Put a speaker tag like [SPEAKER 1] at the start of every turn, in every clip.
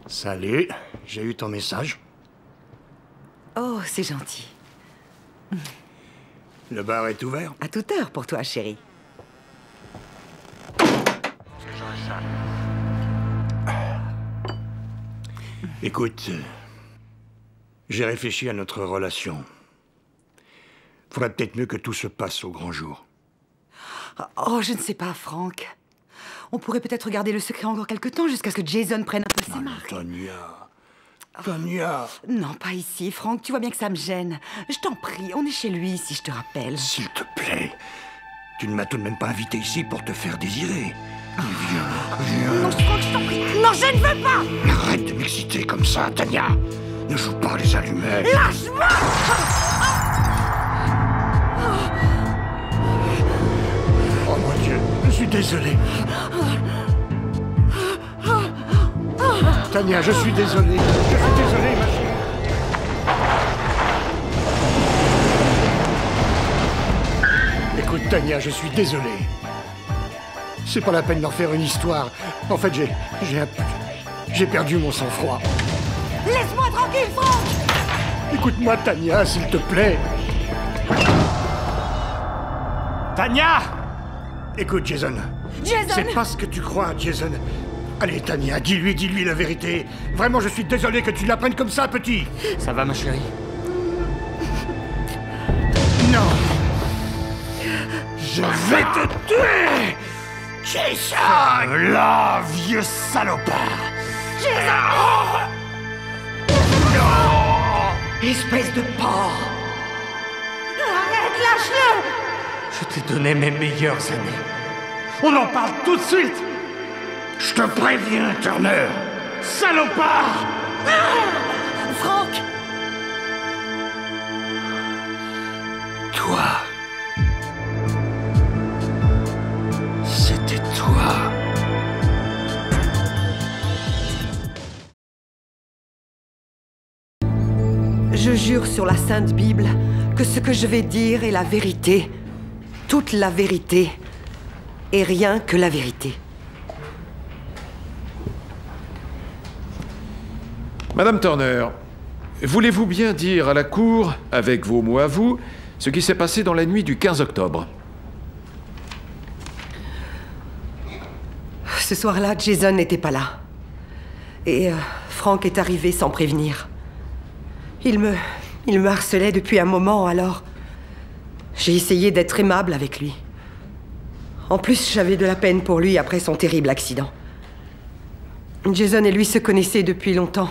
[SPEAKER 1] Salut, j'ai eu ton message.
[SPEAKER 2] Oh, c'est gentil.
[SPEAKER 1] Le bar est ouvert?
[SPEAKER 2] À toute heure pour toi, chérie.
[SPEAKER 1] Écoute, j'ai réfléchi à notre relation. Faudrait peut-être mieux que tout se passe au grand jour.
[SPEAKER 2] Oh, je ne sais pas, Frank. On pourrait peut-être garder le secret encore quelque temps jusqu'à ce que Jason prenne un peu ses marques.
[SPEAKER 1] Tania... Tania...
[SPEAKER 2] Non, pas ici, Frank. Tu vois bien que ça me gêne. Je t'en prie, on est chez lui, si je te rappelle.
[SPEAKER 1] S'il te plaît, tu ne m'as tout de même pas invité ici pour te faire désirer. Viens.
[SPEAKER 2] Non, Frank, je t'en prie. Non, je ne veux pas.
[SPEAKER 1] Arrête de m'exciter comme ça, Tania. Ne joue pas les allumettes.
[SPEAKER 2] Lâche-moi.
[SPEAKER 1] Oh mon Dieu, je suis désolé. Tania, je suis désolé. Je suis désolé, ma chérie. Écoute, Tania, je suis désolé. C'est pas la peine d'en faire une histoire. En fait, j'ai perdu mon sang-froid.
[SPEAKER 2] Laisse-moi tranquille, Frank.
[SPEAKER 1] Écoute-moi, Tania, s'il te plaît. Tania! Écoute, Jason.
[SPEAKER 2] Jason!
[SPEAKER 1] C'est pas ce que tu crois, Jason. Allez, Tania, dis-lui la vérité. Vraiment, je suis désolé que tu l'apprennes comme ça, petit.
[SPEAKER 3] Ça va, ma chérie?
[SPEAKER 1] Non! Je vais te tuer! Jason! Là, vieux salopard!
[SPEAKER 2] Jason!
[SPEAKER 1] Non! Espèce de porc!
[SPEAKER 2] Arrête, lâche-le!
[SPEAKER 3] Je t'ai donné mes meilleures années. On en parle tout de suite!
[SPEAKER 1] Je te préviens, Turner! Salopard!
[SPEAKER 2] Frank!
[SPEAKER 1] Toi... C'était toi.
[SPEAKER 2] Je jure sur la Sainte Bible que ce que je vais dire est la vérité, toute la vérité, et rien que la vérité.
[SPEAKER 4] Madame Turner, voulez-vous bien dire à la cour, avec vos mots à vous, ce qui s'est passé dans la nuit du 15 octobre?
[SPEAKER 2] Ce soir-là, Jason n'était pas là. Et Frank est arrivé sans prévenir. Il me harcelait depuis un moment, alors... J'ai essayé d'être aimable avec lui. En plus, j'avais de la peine pour lui après son terrible accident. Jason et lui se connaissaient depuis longtemps.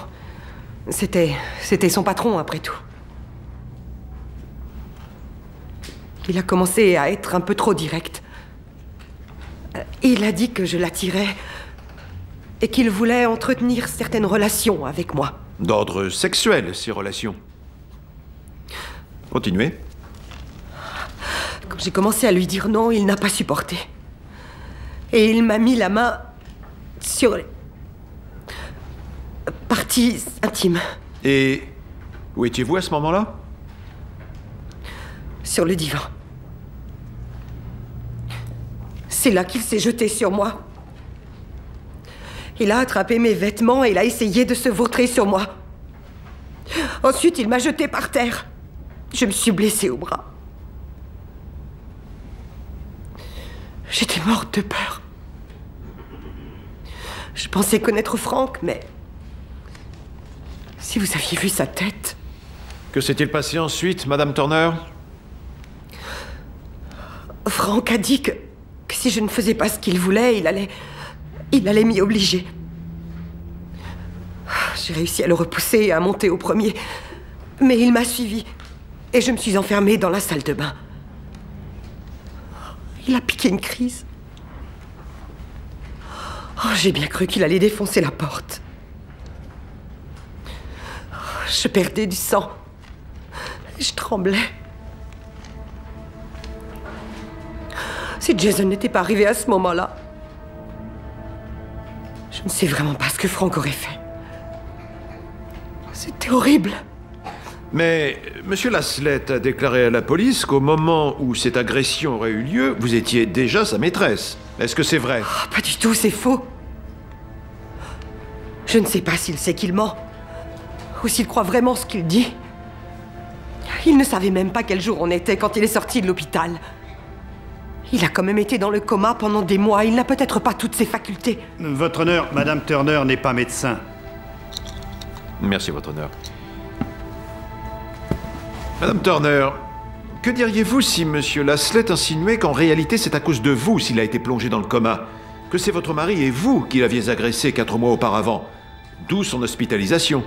[SPEAKER 2] C'était son patron, après tout. Il a commencé à être un peu trop direct. Il a dit que je l'attirais et qu'il voulait entretenir certaines relations avec moi.
[SPEAKER 4] D'ordre sexuel, ces relations. Continuez.
[SPEAKER 2] Quand j'ai commencé à lui dire non, il n'a pas supporté. Et il m'a mis la main sur les parties intimes.
[SPEAKER 4] Et où étiez-vous à ce moment-là?
[SPEAKER 2] Sur le divan. C'est là qu'il s'est jeté sur moi. Il a attrapé mes vêtements et il a essayé de se vautrer sur moi. Ensuite, il m'a jeté par terre. Je me suis blessée au bras. J'étais morte de peur. Je pensais connaître Frank, mais... Si vous aviez vu sa tête...
[SPEAKER 4] Que s'est-il passé ensuite, Madame Turner?
[SPEAKER 2] Frank a dit que si je ne faisais pas ce qu'il voulait, il allait m'y obliger. J'ai réussi à le repousser et à monter au premier. Mais il m'a suivi. Et je me suis enfermée dans la salle de bain. Il a piqué une crise. Oh, j'ai bien cru qu'il allait défoncer la porte. Je perdais du sang. Je tremblais. Si Jason n'était pas arrivé à ce moment-là, je ne sais vraiment pas ce que Frank aurait fait. C'était horrible.
[SPEAKER 4] Mais Monsieur Laslett a déclaré à la police qu'au moment où cette agression aurait eu lieu, vous étiez déjà sa maîtresse. Est-ce que c'est vrai?
[SPEAKER 2] Oh, pas du tout, c'est faux. Je ne sais pas s'il sait qu'il ment, ou s'il croit vraiment ce qu'il dit. Il ne savait même pas quel jour on était quand il est sorti de l'hôpital. Il a quand même été dans le coma pendant des mois. Il n'a peut-être pas toutes ses facultés.
[SPEAKER 5] Votre honneur, Madame Turner n'est pas médecin.
[SPEAKER 4] Merci, votre honneur. Madame Turner, que diriez-vous si Monsieur Laslett insinuait qu'en réalité c'est à cause de vous s'il a été plongé dans le coma? Que c'est votre mari et vous qui l'aviez agressé 4 mois auparavant? D'où son hospitalisation.